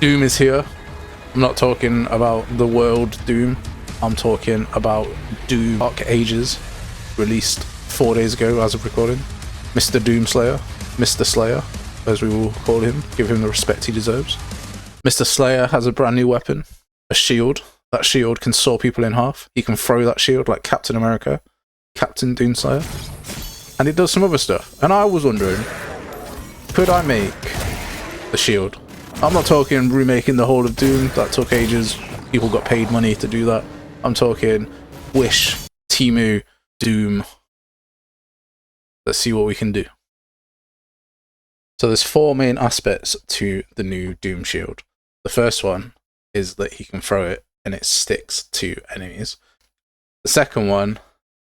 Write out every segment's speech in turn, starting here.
Doom is here. I'm not talking about the world Doom. I'm talking about Doom Dark Ages, released 4 days ago as of recording. Mr. Doomslayer, Mr. Slayer, as we will call him, give him the respect he deserves. Mr. Slayer has a brand new weapon, a shield. That shield can saw people in half. He can throw that shield like Captain America, Captain Doomslayer. And it does some other stuff. And I was wondering, could I make the shield? I'm not talking remaking the whole of Doom, that took ages. People got paid money to do that. I'm talking Wish, Temu, Doom. Let's see what we can do. So there's 4 main aspects to the new Doom shield. The first one is that he can throw it and it sticks to enemies. The second one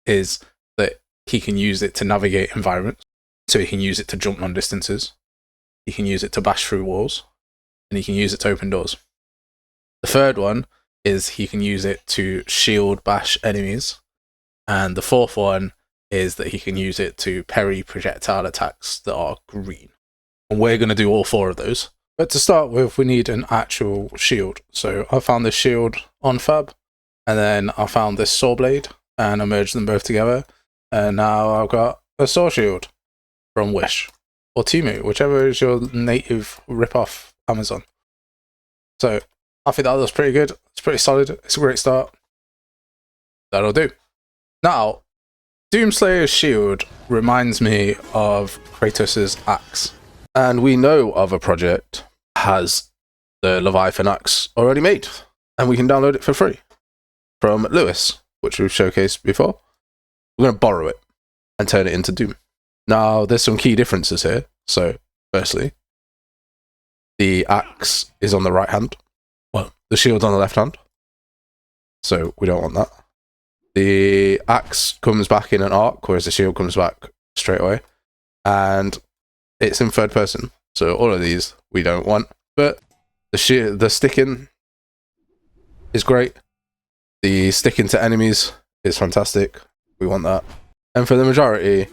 is that he can use it to navigate environments. So he can use it to jump long distances. He can use it to bash through walls. And he can use it to open doors. The third one is he can use it to shield bash enemies. And the fourth one is that he can use it to parry projectile attacks that are green. And we're going to do all 4 of those. But to start with, we need an actual shield. So I found this shield on Fab, and then I found this saw blade, and I merged them both together. And now I've got a saw shield from Wish, or Temu, whichever is your native rip-off Amazon. So I think that looks pretty good. It's pretty solid. It's a great start. That'll do. Now, Doomslayer's shield reminds me of Kratos' axe. And we know of a project has the Leviathan axe already made. And we can download it for free from Lewis, which we've showcased before. We're going to borrow it and turn it into Doom. Now, there's some key differences here. So, firstly, the axe is on the right hand. Well, the shield's on the left hand. So we don't want that. The axe comes back in an arc, whereas the shield comes back straight away. And it's in third person. So all of these we don't want. But the sticking is great. The sticking to enemies is fantastic. We want that. And for the majority,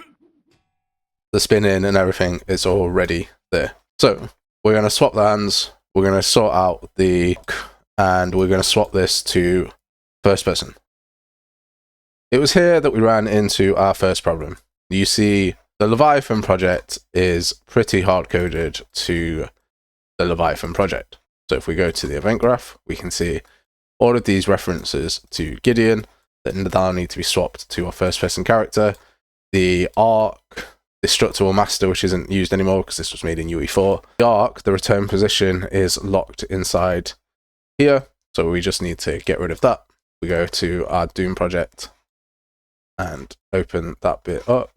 the spinning and everything is already there. So we're going to swap the hands, we're going to sort out and we're going to swap this to first person. It was here that we ran into our first problem. You see, the Leviathan project is pretty hard-coded to the Leviathan project. So if we go to the event graph, we can see all of these references to Gideon that now need to be swapped to our first person character. The arc, Destructible Master, which isn't used anymore because this was made in UE4. The arc, the return position, is locked inside here, so we just need to get rid of that. We go to our Doom project and open that bit up.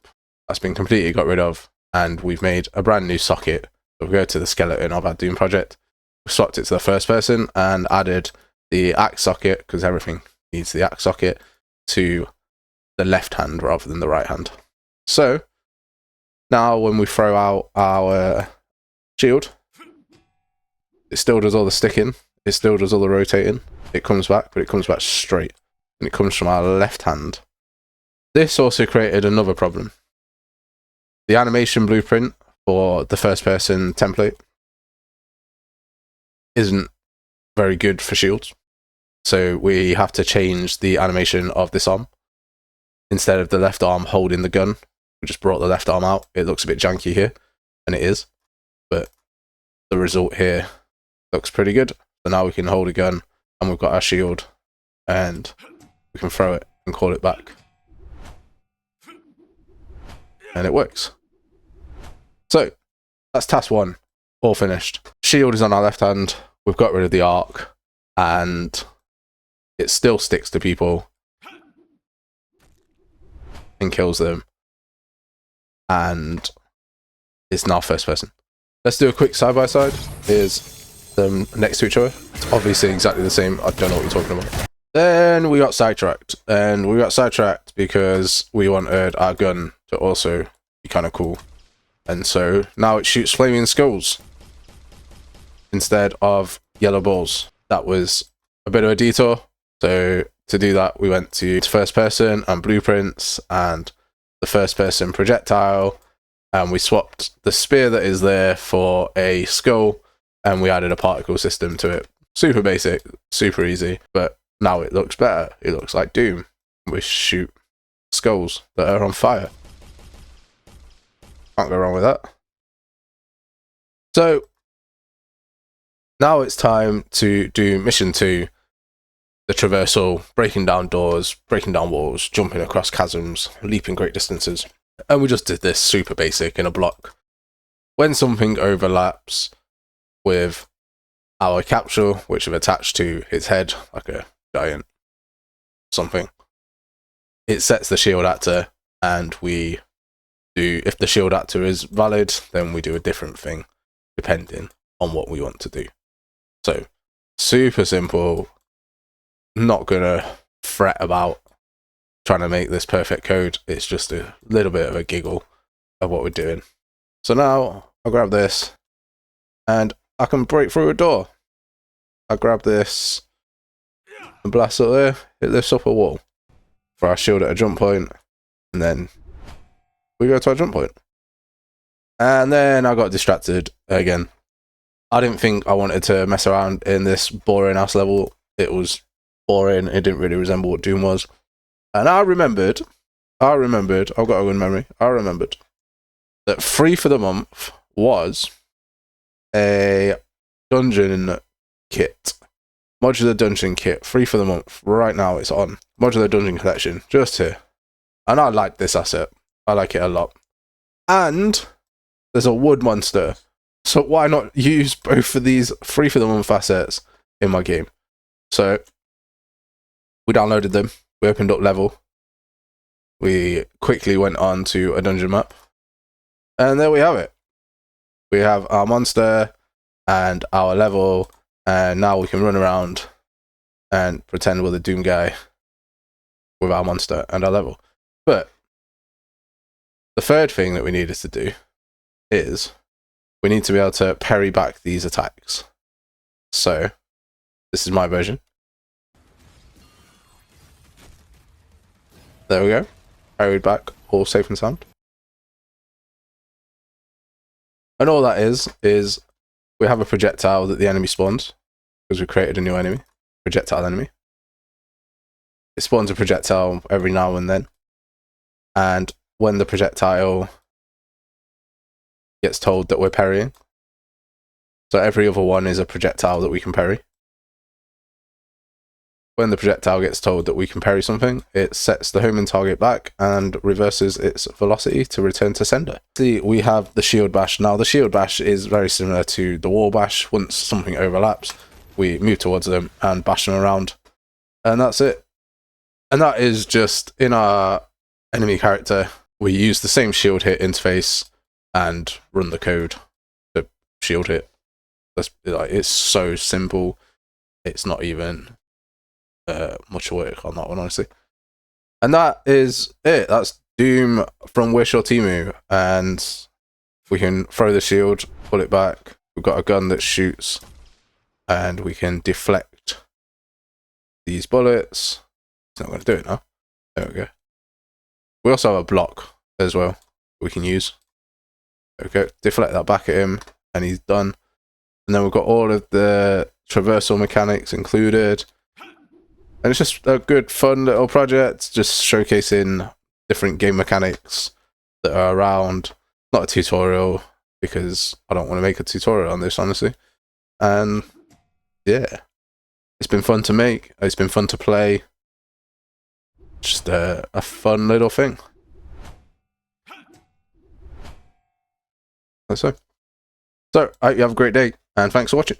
That's been completely got rid of, and we've made a brand new socket. So we go to the skeleton of our Doom project, we swapped it to the first person and added the axe socket, because everything needs the axe socket, to the left hand rather than the right hand. So now when we throw out our shield, it still does all the sticking, it still does all the rotating, it comes back, but it comes back straight, and it comes from our left hand. This also created another problem. The animation blueprint for the first person template isn't very good for shields, so we have to change the animation of this arm. Instead of the left arm holding the gun, we just brought the left arm out. It looks a bit janky here, and it is, but the result here looks pretty good. So now we can hold a gun, and we've got our shield, and we can throw it and call it back. And it works. So, that's task 1, all finished. Shield is on our left hand, we've got rid of the arc, and it still sticks to people and kills them. And it's now first person. Let's do a quick side-by-side. Here's them next to each other. It's obviously exactly the same. I don't know what you're talking about. Then we got sidetracked. And we got sidetracked because we wanted our gun to also be kind of cool. And so now it shoots flaming skulls instead of yellow balls. That was a bit of a detour. So to do that, we went to first person and blueprints and the first person projectile, and we swapped the spear that is there for a skull, and we added a particle system to it. Super basic, super easy, but now it looks better. It looks like Doom. We shoot skulls that are on fire. Can't go wrong with that. So now it's time to do mission 2, the traversal, breaking down doors, breaking down walls, jumping across chasms, leaping great distances. And we just did this super basic in a block. When something overlaps with our capsule, which we've attached to its head, like a giant something, it sets the shield actor, and we do, if the shield actor is valid, then we do a different thing depending on what we want to do. So super simple, not gonna fret about trying to make this perfect code. It's just a little bit of a giggle of what we're doing. So now I'll grab this and I can break through a door. I grab this and blast it there. It lifts up a wall for our shield at a jump point, and then we go to our jump point. And then I got distracted again. I didn't think I wanted to mess around in this boring ass level. It was boring. It didn't really resemble what Doom was. And I remembered, I've got a good memory. I remembered that free for the month was a dungeon kit. Modular dungeon kit, free for the month. Right now it's on. Modular dungeon collection, just here. And I like this asset. I like it a lot. And there's a wood monster. So why not use both of these free for the month assets in my game? So we downloaded them. We opened up level. We quickly went on to a dungeon map. And there we have it. We have our monster and our level. And now we can run around and pretend we're the Doom guy with our monster and our level. But the third thing that we needed to do is we need to be able to parry back these attacks. So this is my version. There we go. Parried back, all safe and sound. And all that is we have a projectile that the enemy spawns, because we created a new enemy, projectile enemy. It spawns a projectile every now and then. And when the projectile gets told that we're parrying, so every other one is a projectile that we can parry. When the projectile gets told that we can parry something, it sets the homing target back and reverses its velocity to return to sender. See, we have the shield bash. Now, the shield bash is very similar to the wall bash. Once something overlaps, we move towards them and bash them around. And that's it. And that is just in our enemy character. We use the same shield hit interface and run the code to shield hit. It's so simple. It's not even much work on that one, honestly. And that is it. That's Doom from Wish or Temu. And we can throw the shield, pull it back. We've got a gun that shoots, and we can deflect these bullets. It's not going to do it now. There we go. We also have a block as well we can use. There we go. Deflect that back at him, and he's done. And then we've got all of the traversal mechanics included. And it's just a good, fun little project, just showcasing different game mechanics that are around. Not a tutorial, because I don't want to make a tutorial on this, honestly. And yeah, it's been fun to make. It's been fun to play. Just a fun little thing. That's so. So, I hope you have a great day, and thanks for watching.